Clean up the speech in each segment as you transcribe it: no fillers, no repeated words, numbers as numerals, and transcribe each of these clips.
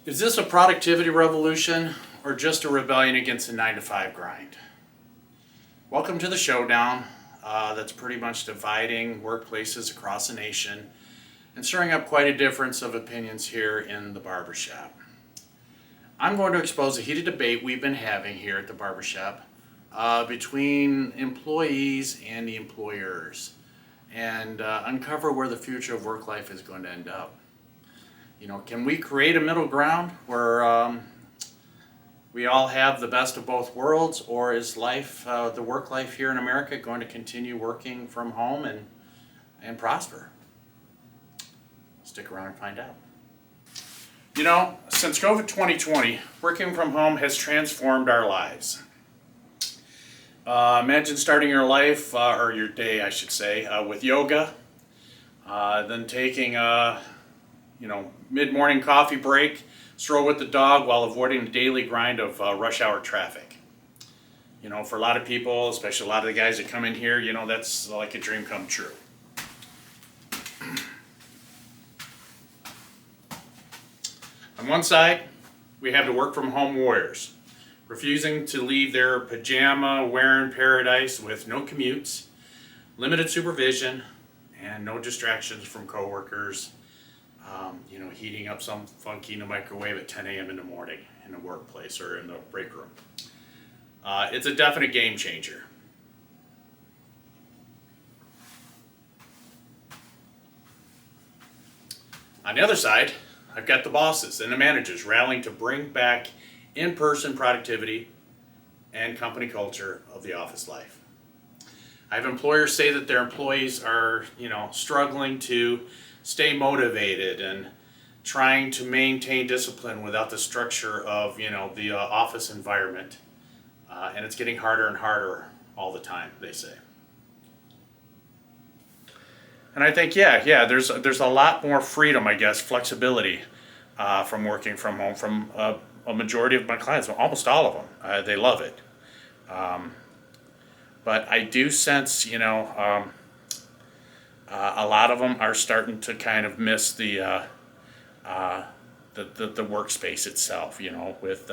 Is this a productivity revolution or just a rebellion against the 9-to-5 grind? Welcome to the showdown that's pretty much dividing workplaces across the nation and stirring up quite a difference of opinions here in the barbershop. I'm going to expose a heated debate we've been having here at the barbershop between employees and the employers and uncover where the future of work life is going to end up. Can we create a middle ground where we all have the best of both worlds, or is life, the work life here in America, going to continue working from home and prosper? Stick around and find out. Since COVID 2020, working from home has transformed our lives. Imagine starting your life, or your day, I should say, with yoga, then taking a mid-morning coffee break, stroll with the dog while avoiding the daily grind of rush hour traffic. For a lot of people, especially a lot of the guys that come in here, that's like a dream come true. On one side, we have the work from home warriors, refusing to leave their pajama wearing paradise with no commutes, limited supervision, and no distractions from coworkers. Heating up some funky in the microwave at 10 a.m. in the morning in the workplace or in the break room. It's a definite game changer. On the other side, I've got the bosses and the managers rallying to bring back in-person productivity and company culture of the office life. I have employers say that their employees are, struggling to stay motivated and trying to maintain discipline without the structure of, the office environment. And it's getting harder and harder all the time, they say. And I think, there's a lot more freedom, I guess, flexibility from working from home from a majority of my clients, almost all of them. They love it. But I do sense, a lot of them are starting to kind of miss the workspace itself, with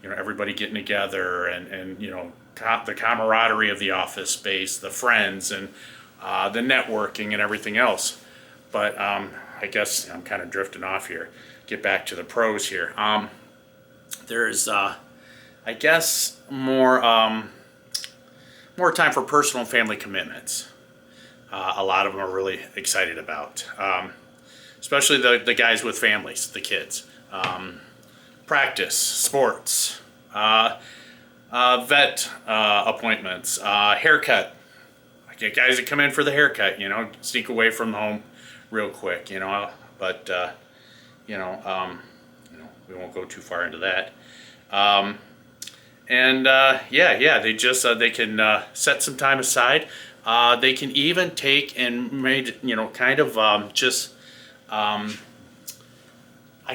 everybody getting together and the camaraderie of the office space, the friends and the networking and everything else. But I guess I'm kind of drifting off here. Get back to the pros here. There's I guess more time for personal and family commitments. A lot of them are really excited about, especially the guys with families, the kids. Practice, sports, vet appointments, haircut. I get guys that come in for the haircut, sneak away from home real quick, but we won't go too far into that. They just they can set some time aside. They can even take and made I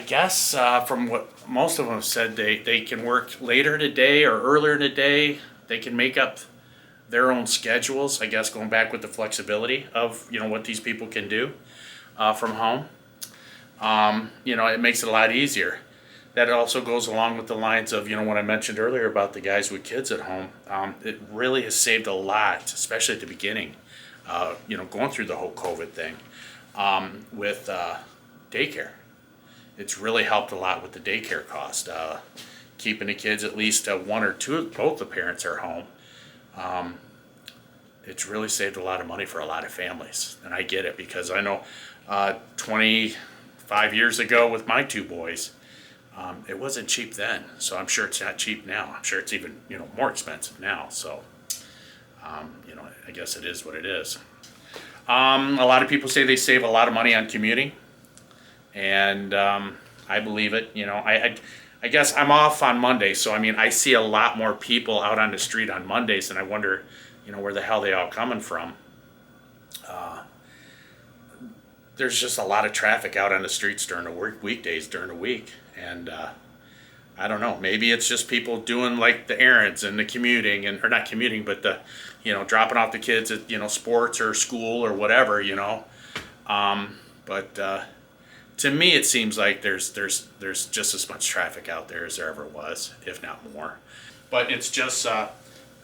guess from what most of them said, they can work later in the day or earlier in the day. They can make up their own schedules, I guess, going back with the flexibility of what these people can do from home. It makes it a lot easier. That also goes along with the lines of what I mentioned earlier about the guys with kids at home. It really has saved a lot, especially at the beginning, going through the whole COVID thing with daycare. It's really helped a lot with the daycare cost, keeping the kids, at least one or two, both the parents are home. It's really saved a lot of money for a lot of families, and I get it because I know 25 years ago with my two boys, it wasn't cheap then, so I'm sure it's not cheap now. I'm sure it's even more expensive now. So I guess it is what it is. A lot of people say they save a lot of money on commuting, and I believe it. I guess I'm off on Monday, so I see a lot more people out on the street on Mondays, and I wonder where the hell they all coming from. There's just a lot of traffic out on the streets during the weekdays during the week, and I don't know, maybe it's just people doing like the errands and the commuting, or not commuting, but the dropping off the kids at sports or school or whatever. But to me it seems like there's just as much traffic out there as there ever was, if not more. But it's just the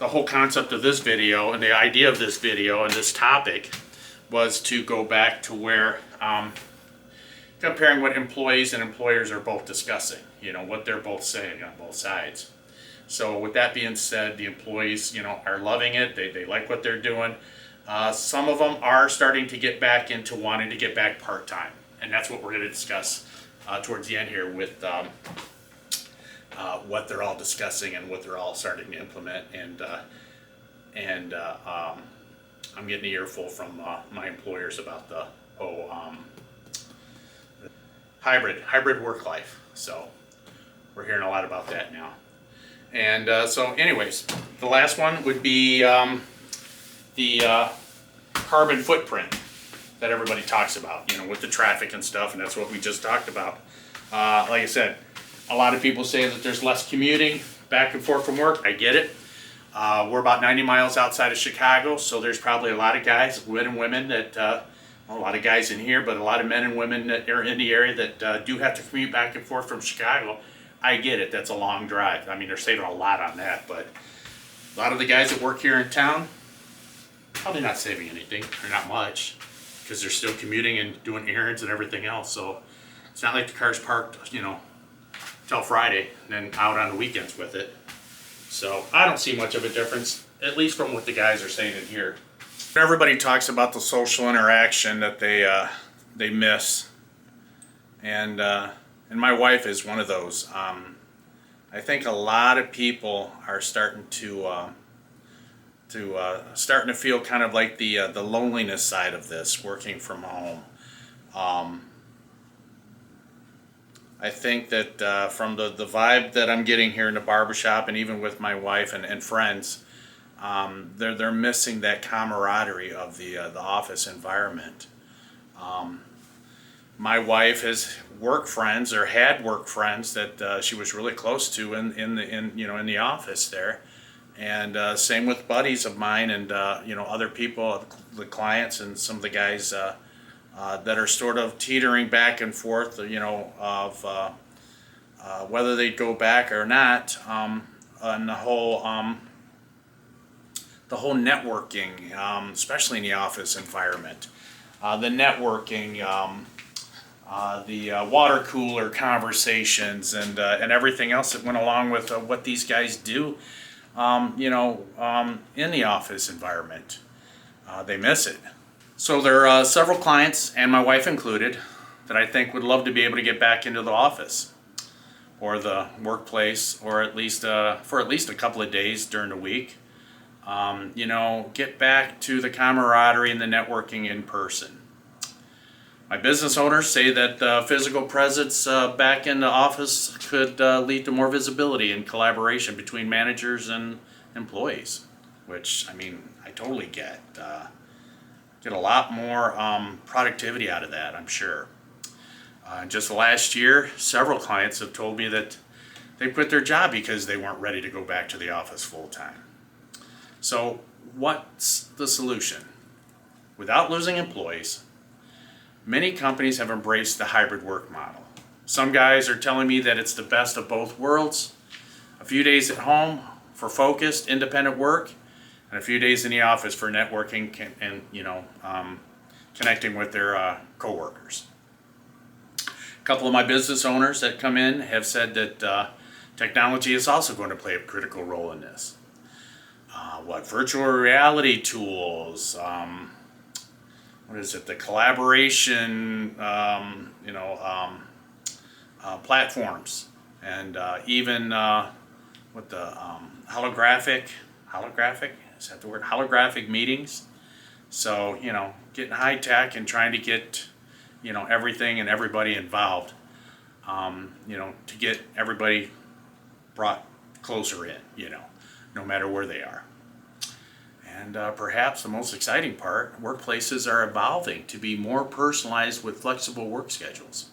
whole concept of this video and the idea of this video and this topic was to go back to where comparing what employees and employers are both discussing, what they're both saying on both sides. So with that being said, the employees, are loving it. They like what they're doing. Some of them are starting to get back into wanting to get back part-time. And that's what we're going to discuss towards the end here with what they're all discussing and what they're all starting to implement. And I'm getting an earful from my employers about the hybrid work life. So we're hearing a lot about that now. And so anyways, the last one would be the carbon footprint that everybody talks about, with the traffic and stuff, and that's what we just talked about. Like I said, a lot of people say that there's less commuting back and forth from work. I get it. We're about 90 miles outside of Chicago, so there's probably a lot of guys, men and women that, a lot of guys in here, but a lot of men and women that are in the area that do have to commute back and forth from Chicago. I get it, that's a long drive. I mean, they're saving a lot on that, but a lot of the guys that work here in town, probably not saving anything, or not much, because they're still commuting and doing errands and everything else. So it's not like the car's parked, till Friday, and then out on the weekends with it. So I don't see much of a difference, at least from what the guys are saying in here. Everybody talks about the social interaction that they miss, and my wife is one of those. I think a lot of people are starting to feel kind of like the loneliness side of this, working from home. I think that from the vibe that I'm getting here in the barbershop, and even with my wife and friends, they're missing that camaraderie of the office environment. My wife has work friends, or had work friends that she was really close to in the office there, and same with buddies of mine and other people, the clients and some of the guys that are sort of teetering back and forth, of whether they go back or not, and the whole networking, especially in the office environment, the networking. The water cooler conversations and everything else that went along with what these guys do, in the office environment. They miss it. So there are several clients, and my wife included, that I think would love to be able to get back into the office or the workplace, or at least for at least a couple of days during the week. Get back to the camaraderie and the networking in person. My business owners say that physical presence back in the office could lead to more visibility and collaboration between managers and employees, which, I totally get. Get a lot more productivity out of that, I'm sure. Just last year, several clients have told me that they quit their job because they weren't ready to go back to the office full time. So what's the solution? Without losing employees, many companies have embraced the hybrid work model. Some guys are telling me that it's the best of both worlds. A few days at home for focused, independent work, and a few days in the office for networking and connecting with their coworkers. A couple of my business owners that come in have said that technology is also going to play a critical role in this. Virtual reality tools, the collaboration, platforms, and even what the holographic, is that the word? Holographic meetings. So, getting high tech and trying to get, everything and everybody involved, to get everybody brought closer in, no matter where they are. And perhaps the most exciting part, workplaces are evolving to be more personalized with flexible work schedules,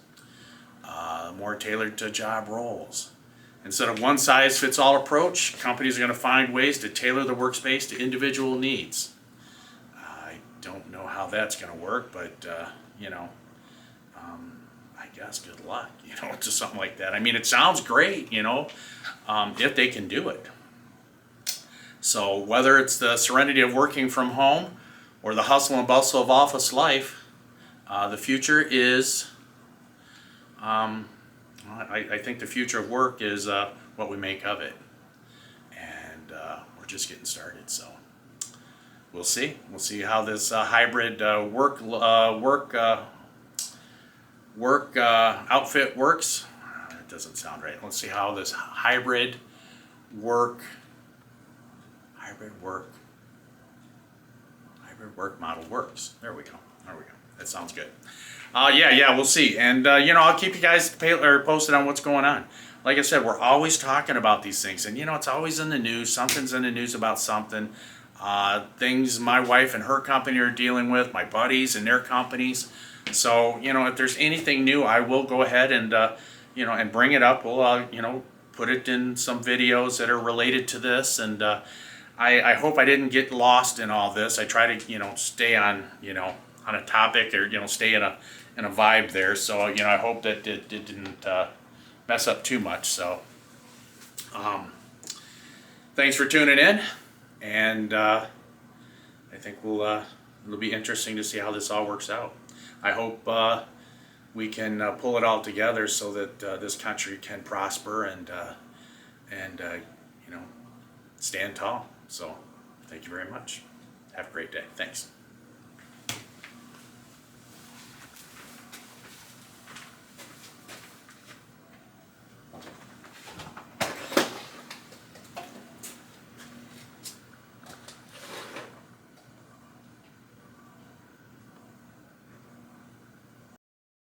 more tailored to job roles. Instead of one-size-fits-all approach, companies are going to find ways to tailor the workspace to individual needs. I don't know how that's going to work, but, guess good luck, to something like that. I mean, it sounds great, if they can do it. So whether it's the serenity of working from home or the hustle and bustle of office life, the future is, I think the future of work is what we make of it. And we're just getting started, so we'll see. We'll see how this hybrid work outfit works. That doesn't sound right. Let's see how this hybrid work model works. There we go. That sounds good. Yeah, we'll see. And I'll keep you guys posted on what's going on. Like I said, we're always talking about these things, and it's always in the news. Something's in the news about something. Things my wife and her company are dealing with, my buddies and their companies. So if there's anything new, I will go ahead and and bring it up. We'll put it in some videos that are related to this, and I hope I didn't get lost in all this. I try to stay on on a topic, or stay in a vibe there. So I hope that it didn't mess up too much. So thanks for tuning in, and I think it'll be interesting to see how this all works out. I hope we can pull it all together so that this country can prosper and stand tall. So thank you very much. Have a great day. Thanks.